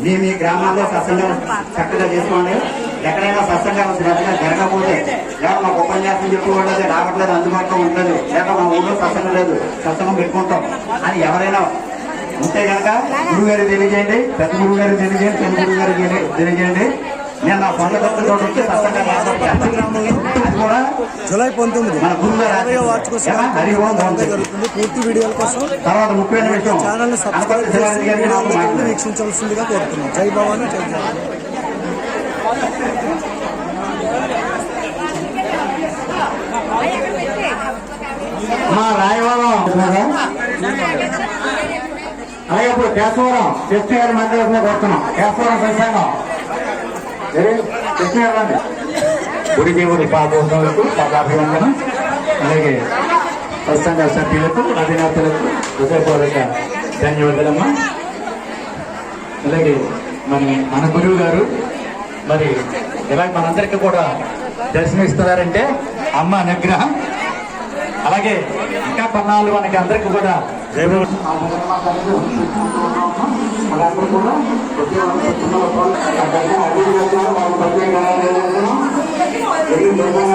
మీ గ్రామాల్లో సత్సంగం చక్కగా చేసుకోండి. ఎక్కడైనా సత్సంగం శ్రద్ధగా జరగకపోతే లేదా మాకు ఉపన్యాసం చెప్పుకోవట్లేదు, రావట్లేదు, అందుబాటులో ఉండలేదు, లేదా మా ఊళ్ళో సత్సంగం లేదు, సత్సంగం పెట్టుకుంటాం అని ఎవరైనా ఉంటే కనుక గురువు గారికి తెలియజేయండి, పెద్ద గురువు గారికి తెలియజేయండి, చిన్న గురువు గారికి తెలియజేయండి. నేను నా సొంత ఖర్చుతో వచ్చి సత్సంగా అది కూడా జూలై 19 మన గురువు గారు జరుగుతుంది. పూర్తి వీడియోల కోసం తర్వాత ముఖ్యమైన విషయం ఛానల్ సబ్స్క్రైబ్ చేసి వీక్షించవలసిందిగా కోరుతున్నాం. జై భవాని, జై భవాని. మా రాయవరం అలాగే ఇప్పుడు కేశవరం కృష్ణ గారి మందిరంలో కోరుతున్నాం. కేశవరం సంఘం కృష్ణ గారు అండి గుడి దేవుడి పాపోత్సవాలకు పదాభివందనం. అలాగే ప్రసంగ సభ్యులకు అధినేతలకు హృదయపూర్వక ధన్యవాదాలమ్మా. అలాగే మన గురువు గారు మరి ఇలా మనందరికీ కూడా దర్శనమిస్తున్నారంటే అమ్మ అనుగ్రహం. అలాగే ఇంకా పన్నాళ్ళు మనకి అందరికీ కూడా కూడా